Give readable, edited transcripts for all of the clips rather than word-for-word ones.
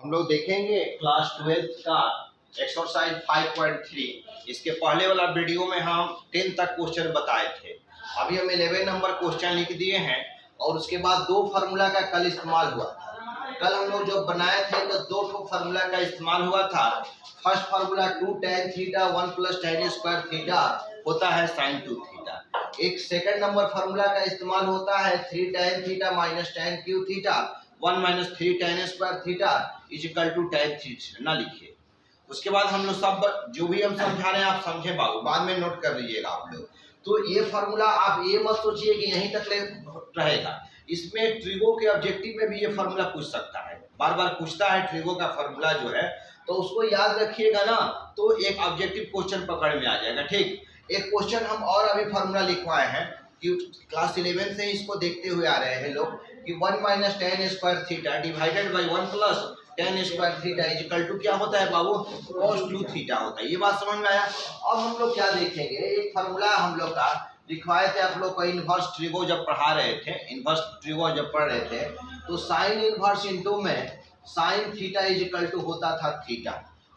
हम लोग देखेंगे क्लास 12 का एक्सरसाइज 5.3। इसके पहले वाला वीडियो में हम 10 तक क्वेश्चन बताए थे। अभी हम 11 नंबर क्वेश्चन लिख दिए हैं और उसके बाद दो फार्मूला का कल इस्तेमाल हुआ था। कल हम लोग जो बनाए थे तो दो ठो फार्मूला का इस्तेमाल हुआ था। First formula 2 tan theta 1 + tan square theta होता है sin 2 थीटा। एक सेकंड नंबर फार्मूला का इस्तेमाल होता है 3 tan theta - tan Q theta 1 - 3 tan square theta = tan theta. ना लिखिए। उसके बाद हम लोग सब जो भी हम समझा रहे हैं आप समझे बाबू, बाद में नोट कर लीजिएगा आप लोग। तो ये फार्मूला आप ये मत सोचिए कि यहीं तक रहेगा। इसमें ट्रिगो के ऑब्जेक्टिव में भी ये फार्मूला पूछ सकता है, बार बार पूछता है ट्रिगो का फार्मूला जो है, तो उसको याद रखिएगा ना, तो एक ऑब्जेक्टिव क्वेश्चन पकड़ में आ जाएगा। ठीक, एक क्वेश्चन हम और अभी फार्मूला लिखवाए हैं कि क्लास 11 से इसको देखते हुए आ रहे हैं लोग कि 1 - tan square theta divided by 1 + tan square theta = क्या होता है बाबू, cos 2 थीटा होता है। ये बात समझ में आया। अब हम लोग क्या देखेंगे, एक फार्मूला हम लोग का लिखवाए थे आप लोग को इनवर्स ट्रिगो जब पढ़ा रहे थे, इनवर्स ट्रिगो जब पढ़ रहे थे तो साइन इनवर्स इनटू में साइन थीटा = होता था थीटा,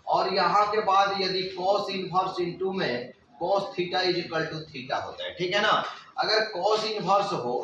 और यहाँ के बाद यदि cos इनवर्स इनटू में cos थीटा = थीटा होता है। ठीक है ना। अगर cos इनवर्स हो,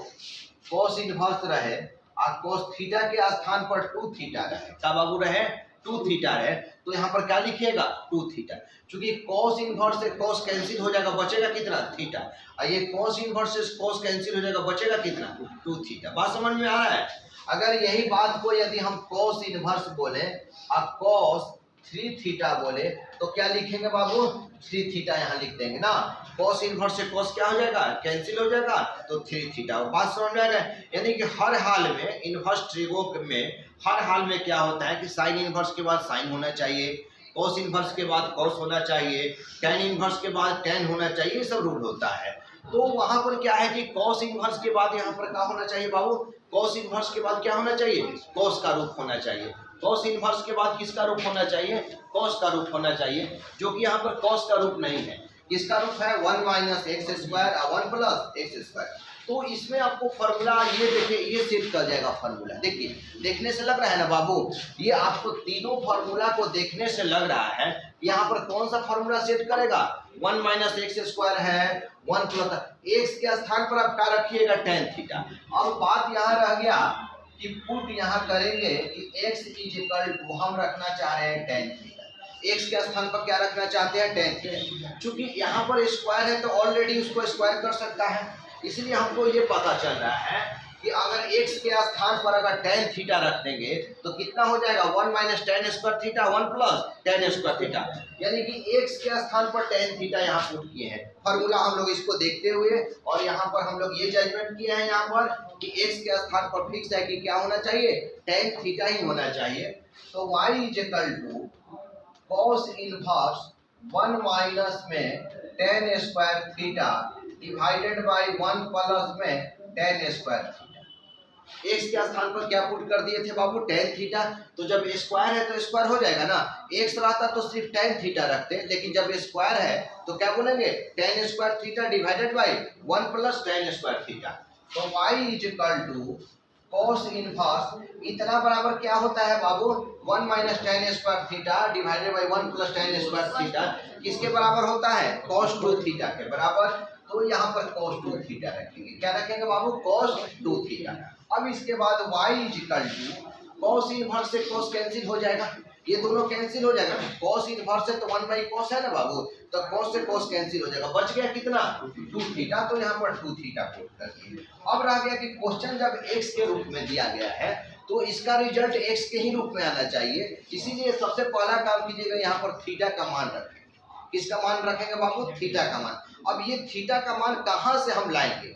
cos इनवर्स रहे और cos थीटा के स्थान पर 2 थीटा रहे, क्या बाबू रहे 2 थीटा रहे, तो यहाँ पर क्या लिखिएगा 2 थीटा। क्योंकि cos इनवर्स से cos कैंसिल हो जाएगा, बचेगा कितना थीटा, और ये cos इनवर्स से cos कैंसिल हो जाएगा, बचेगा कितना 2 थीटा। बात समझ में आ रहा है। अगर यही बात को यदि हम cos इनवर्स बोले और cos 3 थीटा बोले तो क्या लिखेंगे बाबू, 3 थीटा यहाँ लिख देंगे ना। cos इनवर्स से cos क्या हो जाएगा, कैंसिल हो जाएगा, तो 3 थीटा। बात समझ में आ रहा है। यानी कि हर हाल में इनवर्स ट्रिगो में हर हाल में क्या होता है कि साइन इनवर्स के बाद साइन होना चाहिए, cos इनवर्स के बाद cos होना चाहिए, tan इनवर्स के बाद tan होना चाहिए, ये सब रूल होता है। तो वहां पर क्या है कि cos इनवर्स के बाद यहाँ पर क्या होना चाहिए बाबू, cos इनवर्स के बाद क्या होना चाहिए, cos का रूप होना चाहिए। cos इनवर्स के बाद किसका रूप होना चाहिए, cos का रूप होना चाहिए, जो कि यहाँ पर cos का रूप नहीं है। किसका रूप है 1 - x² और 1 + x²। तो इसमें आपको फार्मूला ये देखिए, ये सेट कर जाएगा फार्मूला। देखिए, देखने से लग रहा है ना बाबू, ये आपको तीनों फार्मूला को देखने से लग रहा है यहाँ पर कौन सा फार्मूला सेट करेगा, 1 - x² है, 1 + x के स्थान पर आप क्या रखिएगा tan थीटा। अब बात यहाँ रह गया कि पुट यहाँ करेंगे कि x = हम रखना चाह रहे हैं tan थीटा, x के स्थान पर क्या रखना चाहते हैं tan थीटा। चूंकि यहाँ पर स्क्वायर है तो ऑलरेडी उसको स्क्वायर कर सकता है, इसलिए हमको ये पता चल रहा है कि अगर x के स्थान पर अगर tan थीटा रख देंगे तो कितना हो जाएगा 1 - tan square theta 1 + tan square theta. यानी कि x के स्थान पर tan थीटा यहाँ पुट किए हैं। फार्मूला हम लोग इसको देखते हुए और यहाँ पर हम लोग ये जजमेंट किए हैं यहाँ पर कि x के स्थान पर फिक्स है कि क्या होना चाहिए, tan थीटा ही होना चाहिए। तो y = cos इनवर्स 1 - में tan square theta divided by 1 + में tan स्क्वायर थीटा। x के स्थान पर क्या पुट कर दिए थे बाबू, tan थीटा। तो जब स्क्वायर है तो स्क्वायर हो जाएगा ना, x रहता तो सिर्फ tan थीटा रखते, लेकिन जब स्क्वायर है तो क्या बोलेंगे tan square theta divided by 1 + tan square theta. तो y = cos इनवर्स इतना बराबर क्या होता है बाबू, 1 - tan square theta divided by 1 + tan square theta. किसके बराबर होता है, cos 2 थीटा के बराबर। तो यहाँ पर cos 2 थीटा रखेंगे। क्या रखेंगे बाबू, cos 2 थीटा। अब इसके बाद y = cos इनवर्स से cos कैंसिल हो जाएगा, ये दोनों कैंसिल हो जाएगा। cos इनवर्स से तो 1/cos है ना बाबू, तो cos से cos कैंसिल हो जाएगा, बच गया कितना 2 थीटा। तो यहाँ पर 2 थीटा पुट कर दिए। अब रह गया कि क्वेश्चन जब x के रूप में दिया गया है तो इसका रिजल्ट x के ही रूप में आना चाहिए, इसीलिए सबसे पहला काम कीजिएगा यहाँ पर थीटा का मान रखेंगे। किसका मान रखेंगे बाबू, थीटा का मान। अब ये थीटा का मान कहाँ से हम लाएंगे,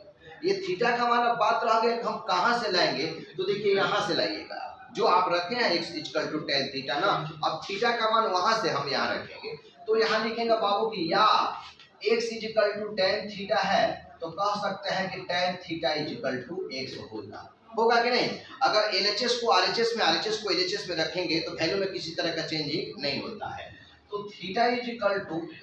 ये थीटा का मान अब बात रह गई हम कहाँ से लाएंगे, तो देखिए यहाँ से लाइएगा, जो आप रखे हैं x = tan थीटा ना, अब थीटा का मान वहां से हम यहाँ रखेंगे। तो यहाँ लिखेंगे बाबू कि या x = tan थीटा है तो कह सकते हैं कि tan थीटा = x होगा कि नहीं। अगर LHS को RHS में, RHS को LHS में रखेंगे तो वैल्यू में किसी तरह का चेंजिंग नहीं होता है। तो थीटा =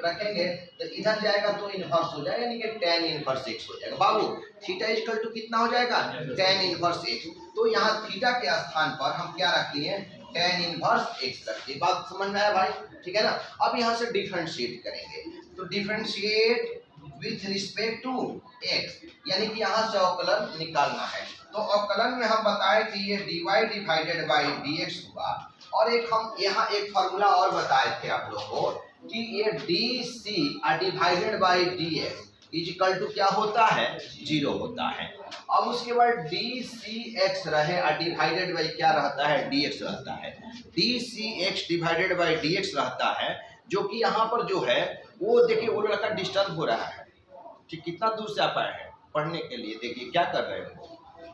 रखेंगे तो इधर जाएगा तो इनवर्स हो जाएगा, यानी कि tan इनवर्स x हो जाएगा। बाबू थीटा = कितना हो जाएगा, tan इनवर्स x। तो यहाँ थीटा के स्थान पर हम क्या रख लिए, tan इनवर्स x तक। ये बात समझ में आया भाई, ठीक है ना। अब यहाँ से डिफरेंशिएट करेंगे, तो differentiate with respect to x, यानी कि यहाँ से अवकलन निकालना है। तो अवकलन में हम बताए कि ये dy डिवाइडेड बाई dx हुआ, और एक हम यहाँ एक फार्मूला और बताए थे आप लोगों को कि ये dc divided by dx is equal to क्या होता है, 0 होता है। अब उसके बाद dcx रहे डिवाइडेड बाई क्या रहता है, dx रहता है। dcx डिवाइडेड बाई dx रहता है, जो कि यहाँ पर जो है वो देखिए वो लड़का डिस्टर्ब हो रहा है, ठीक, कितना दूर से आप आए हैं पढ़ने के लिए, देखिए क्या कर रहे हो।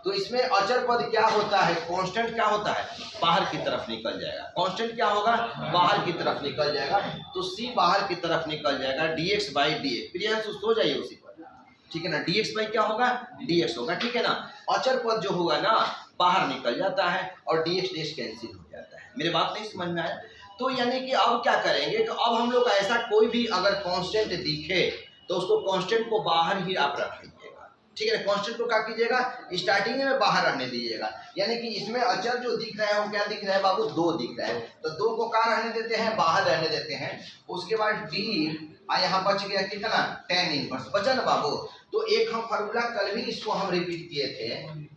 तो इसमें अचर पद क्या होता है, कांस्टेंट क्या होता है, बाहर की तरफ निकल जाएगा। कांस्टेंट क्या होगा, बाहर की तरफ निकल जाएगा, तो c बाहर की तरफ निकल जाएगा, dx बाई dx। प्रियांशु सो जाइए उसी पर, ठीक है ना। dx बाई क्या होगा, dx होगा, ठीक है ना। अचर पद जो होगा ना बाहर निकल जाता है और dx dx कैंसिल हो जाता है। मेरी बात नहीं समझ में आया। तो यानी कि अब क्या करेंगे कि अब हम लोग ऐसा कोई भी अगर कांस्टेंट दिखे तो उसको कांस्टेंट को बाहर ही आप रख लीजिएगा, ठीक है ना। कांस्टेंट को क्या कीजिएगा, स्टार्टिंग में बाहर रहने दीजिएगा। यानी कि इसमें अचर जो दिख रहा है वो क्या दिख रहा है बाबू, 2 दिख रहा है, तो 2 को कहाँ रहने देते हैं, बाहर रहने देते हैं। उसके बाद d यहाँ बच गया कितना, tan इनवर्स बचा ना बाबू। तो एक हम फार्मूला कल भी इसको हम रिपीट किए थे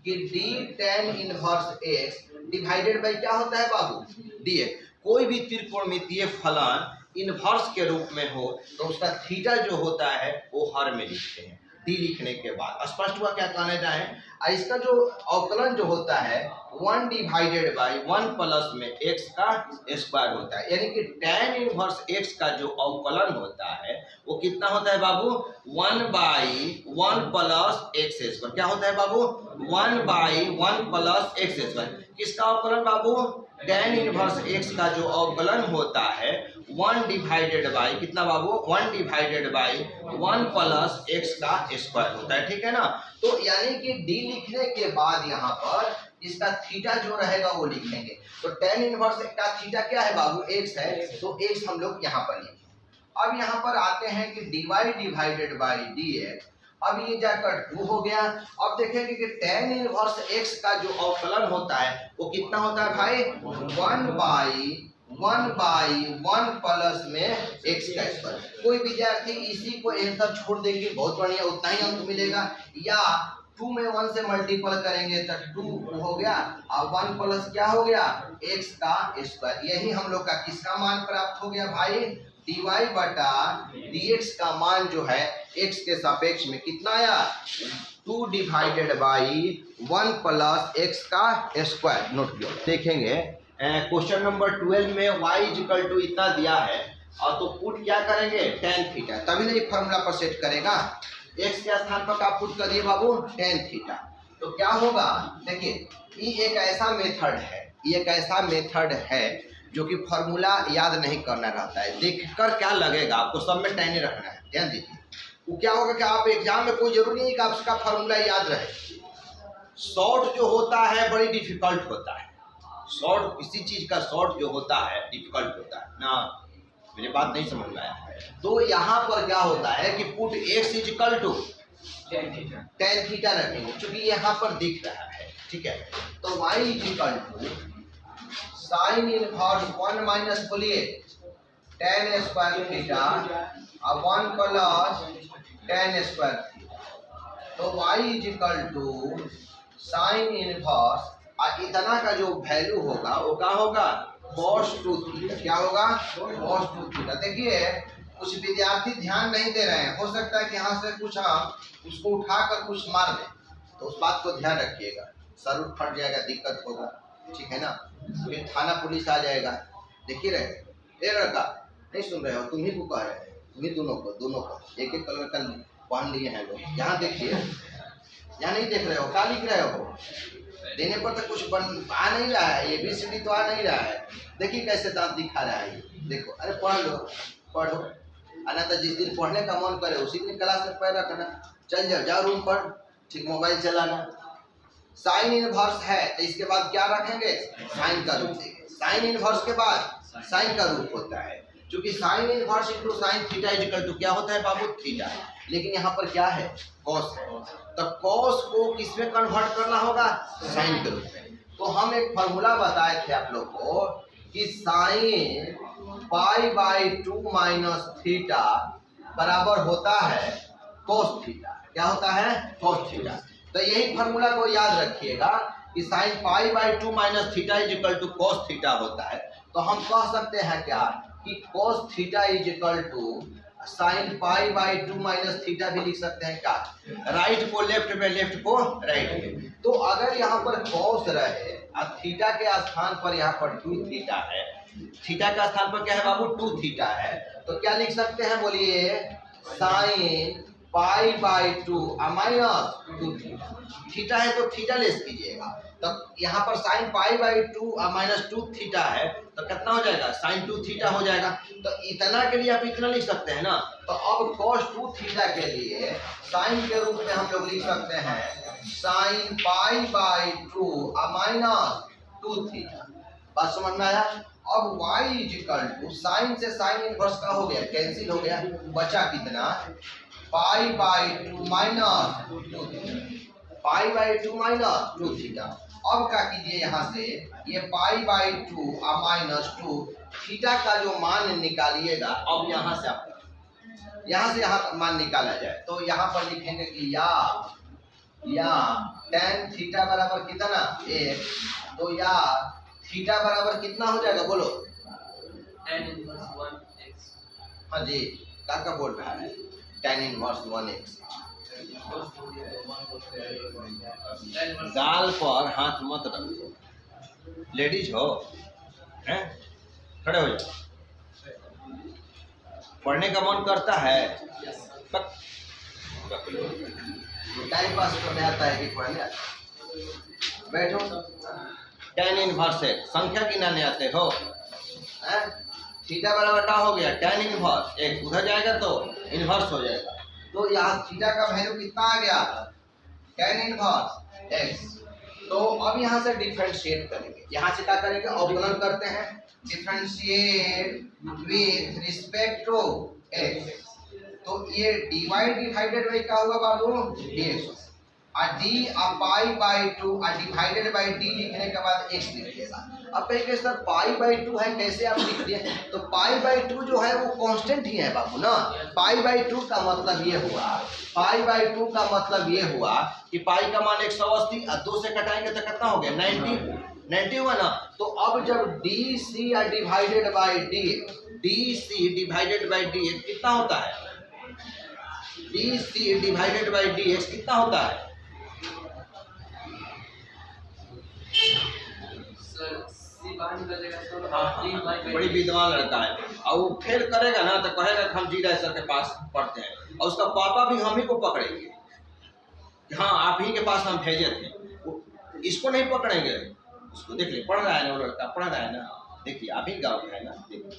कि d tan inverse x divided by क्या होता है बाबू, dx। कोई भी त्रिकोणमितीय फलन इनवर्स के रूप में हो तो उसका थीटा जो होता है वो हर में लिखते हैं। डी लिखने के बाद स्पष्ट हुआ क्या कहना चाहें। इसका जो अवकलन जो होता है 1 डिवाइडेड बाई 1 प्लस में x का स्क्वायर होता है, यानी कि tan इनवर्स x का जो अवकलन होता है वो कितना होता है बाबू, 1 बाई 1 प्लस x स्क्वायर। क्या होता है बाबू, 1 बाई 1 प्लस x स्क्वायर। किसका अवकलन बाबू, tan इनवर्स x का जो अवकलन होता है 1 डिवाइडेड बाई कितना बाबू, 1 डिवाइडेड बाई 1 प्लस x का स्क्वायर होता है, ठीक है ना। तो यानी कि d लिखने के बाद यहाँ पर इसका थीटा जो रहेगा वो लिख लेंगे। तो tan इनवर्स का थीटा क्या है बाबू, x है, तो x हम लोग यहाँ पर लिखेंगे। अब यहाँ पर आते हैं कि dy डिवाइडेड बाई dx, अब ये जाकर 2 हो गया। अब देखेंगे कि tan इनवर्स x का जो अवकलन होता है वो कितना होता है भाई, 1 बाई 1 प्लस में x का स्क्वायर। कोई विद्यार्थी इसी को आंसर छोड़ देंगे बहुत बढ़िया, उतना ही अंक मिलेगा। या 2 में 1 से मल्टीपल करेंगे तो 2 हो गया और 1 प्लस क्या हो गया, x का स्क्वायर। यही हम लोग का किसका मान प्राप्त हो गया भाई, dy बटा dx का मान जो है x के सापेक्ष में कितना आया, 2 डिवाइडेड बाई 1 प्लस x का स्क्वायर। नोट किया, देखेंगे क्वेश्चन नंबर 12 में y इक्वल टू इतना दिया है और तो पुट क्या करेंगे, tan थीटा, तभी नहीं फॉर्मूला पर सेट करेगा। x के स्थान पर आप पुट करिए बाबू tan थीटा, तो क्या होगा, देखिए ये एक ऐसा मेथड है, ये एक ऐसा मेथड है जो कि फॉर्मूला याद नहीं करना रहता है। देखकर क्या लगेगा, आपको सब में tan रखना है, ध्यान दीजिए। वो क्या होगा कि आप एग्जाम में कोई जरूरी नहीं कि आपका फॉर्मूला याद रहे। शॉर्ट जो होता है बड़ी डिफिकल्ट होता है, शॉर्ट किसी चीज का शॉर्ट जो होता है डिफिकल्ट होता है ना, मेरी बात नहीं समझ में आया। तो यहाँ पर क्या होता है कि put x equal to tan theta रखेंगे, क्योंकि यहाँ पर दिख रहा है, ठीक है। तो y equal to sine inverse 1 minus बोलिए tan स्क्वायर थीटा और 1 प्लस tan स्क्वायर थीटा। तो y equal to sine inverse और इतना का जो वैल्यू होगा वो क्या होगा, cos 2 थीटा। क्या होगा, cos 2 थीटा। देखिए कुछ विद्यार्थी ध्यान नहीं दे रहे हैं, हो सकता है कि यहाँ से कुछ हम उसको उठाकर कुछ मार दें, तो उस बात को ध्यान रखिएगा, सर उठ फट जाएगा, दिक्कत होगा, ठीक है ना। फिर थाना पुलिस आ जाएगा। देखिए रहे ए लड़का, नहीं सुन रहे हो, तुम ही को कह रहे हैं, तुम ही दोनों को एक एक कलर का पहन लिए हैं लोग। यहाँ देखिए, यहाँ नहीं देख रहे हो, क्या लिख रहे हो, देने पर तो कुछ आ नहीं रहा है, ये ABCD तो आ नहीं रहा है। देखिए कैसे दांत दिखा रहा है, देखो, अरे पढ़ लो, पढ़ो, आना तो जिस दिन पढ़ने का मन करे उसी दिन क्लास में पैर रखना, चल जाओ रूम पर, ठीक, मोबाइल चलाना। साइन इनवर्स है तो इसके बाद क्या रखेंगे, साइन का रूप देंगे। साइन इनवर्स के बाद साइन का रूप होता है, क्योंकि sine inverse into sine theta equal to क्या होता है बाबू, थीटा। लेकिन यहाँ पर क्या है, कॉस है, तो कॉस को किस में कन्वर्ट करना होगा, साइन के रूप में। तो हम एक फॉर्मूला बताए थे आप लोग को कि sine pi by 2 minus theta बराबर होता है कोस थीटा। क्या होता है? Cos theta. तो यही फॉर्मूला को याद रखिएगा कि sine pi by 2 minus theta is equal to cos theta होता है। तो हम कह सकते हैं क्या कि cos theta is equal to sine pi by 2 minus theta भी लिख सकते हैं क्या? राइट को लेफ्ट में, लेफ्ट को राइट में। तो अगर यहाँ पर कोस रहे और थीटा के स्थान पर यहाँ पर 2 थीटा है, थीटा का स्थान पर क्या है बाबू? 2 थीटा है, तो क्या लिख सकते हैं बोलिए? Sign pi by 2 minus 2 theta. Theta है तो थीटा लेस कीजिएगा, तो यहाँ पर sign pi by 2 minus 2 theta है, तो कितना हो जाएगा? साइन 2 थीटा हो जाएगा। तो इतना के लिए आप इतना लिख सकते हैं ना। तो अब cos 2 थीटा के लिए साइन के रूप में हम लोग लिख सकते हैं sine pi by 2 minus 2 theta. बात समझ में आया? अब y is equal to sine से साइन इनवर्स का हो गया, कैंसिल हो गया, बचा कितना? Pi by 2 minus 2 theta. Pi by 2 minus 2 theta. अब क्या कीजिए, यहाँ से ये पाई बाई 2 माइनस 2 थीटा का जो मान निकालिएगा, अब यहाँ से आप यहाँ मान निकाला जाए तो यहाँ पर लिखेंगे कि या tan थीटा बराबर कितना? 1। तो या थीटा बराबर कितना हो जाएगा बोलो? tan inverse 1x। हाँ जी, क्या बोल रहा है? tan inverse 1x। गाल पर हाथ मत रखो, लेडीज हो हैं? खड़े हो जाओ। पढ़ने का मन करता है? टाइम पास करने आता है कि पढ़ने आता है? बैठो। tan इनवर्स x संख्या गिनाने आते हो? थीटा बराबर क्या हो गया? tan इनवर्स x, उधर जाएगा तो इनवर्स हो जाएगा। तो यहाँ थीटा का वैल्यू कितना आ गया? tan inverse x। तो अब यहाँ से डिफरेंशिएट करेंगे। यहाँ से क्या करेंगे? अवकलन करते हैं, differentiate with respect to x। तो ये डिवाइडेड बाई क्या होगा बाबू? dx। और d पाई बाई 2 और डिवाइडेड बाई d लिखने के बाद x लिखिएगा। अब कहेंगे सर पाई बाई 2 है, कैसे आप लिख दिए? तो पाई बाई 2 जो है वो कांस्टेंट ही है बाबू ना। पाई बाई 2 का मतलब ये हुआ, पाई बाई 2 का मतलब ये हुआ कि पाई का मान 180 और 2 से घटाएंगे तो कितना हो गया? 90 हुआ ना। तो अब जब D C divided by D X कितना होता है? D C divided by D X कितना होता है? बड़ी विद्वान लड़का है, और वो फेल करेगा ना तो कहेगा कि हम जी राय सर के पास पढ़ते हैं, और उसका पापा भी हम ही को पकड़ेंगे। हाँ, आप ही के पास हम भेजे थे। इसको नहीं पकड़ेंगे, उसको देख ले, पढ़ रहा है ना, वो लड़का पढ़ रहा है ना, देखिए आप ही गाँव का है ना। देखिए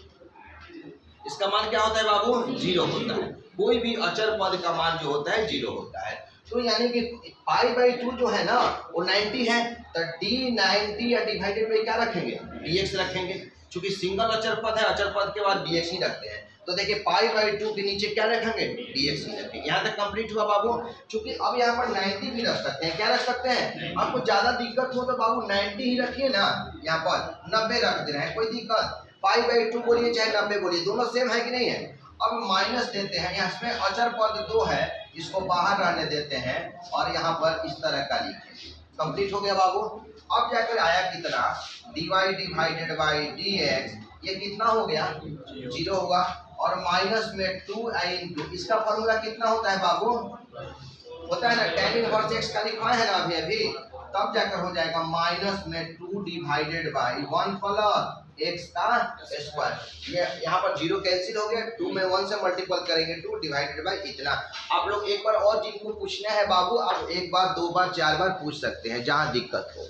इसका मान क्या होता है बाबू? 0 होता है। कोई भी अचर पद का मान जो होता है 0 होता है। तो यानी कि पाई बाई 2 जो है ना वो 90 है, तो d 90 या डिवाइडेड बाई क्या रखेंगे? dx रखेंगे। चूंकि सिंगल अचर पद है, अचर पद के बाद dx ही रखते हैं। तो देखिए पाई बाई 2 के नीचे क्या रखेंगे? dx ही रखेंगे। यहाँ तक कंप्लीट हुआ बाबू। चूंकि अब यहाँ पर 90 भी रख सकते हैं। क्या रख सकते हैं? आपको ज्यादा दिक्कत हो तो बाबू 90 ही रखिए ना, यहाँ पर 90 रख दे रहे हैं, कोई दिक्कत? पाई बाई 2 बोलिए चाहे 90 बोलिए, दोनों सेम है कि नहीं है? अब माइनस देते हैं, यहाँ पे अचर पद 2 है, इसको बाहर रहने देते हैं और यहाँ पर इस तरह का लिखें। कंप्लीट हो गया बाबू। अब जाकर आया कितना? dy डिवाइडेड बाई dx, ये कितना हो गया? 0 होगा। और माइनस में 2 इंटू, इसका फॉर्मूला कितना होता है बाबू? होता है ना tan इनवर्स x का लिखवाए है ना अभी, तब जाकर हो जाएगा माइनस में 2 डिवाइडेड बाई 1 प्लस x का स्क्वायर। ये यहाँ पर 0 कैंसिल हो गया, 2 में 1 से मल्टीपल करेंगे 2 डिवाइडेड बाई इतना। आप लोग एक बार और जिनको पूछना है बाबू, आप 1 बार 2 बार 4 बार पूछ सकते हैं जहाँ दिक्कत हो।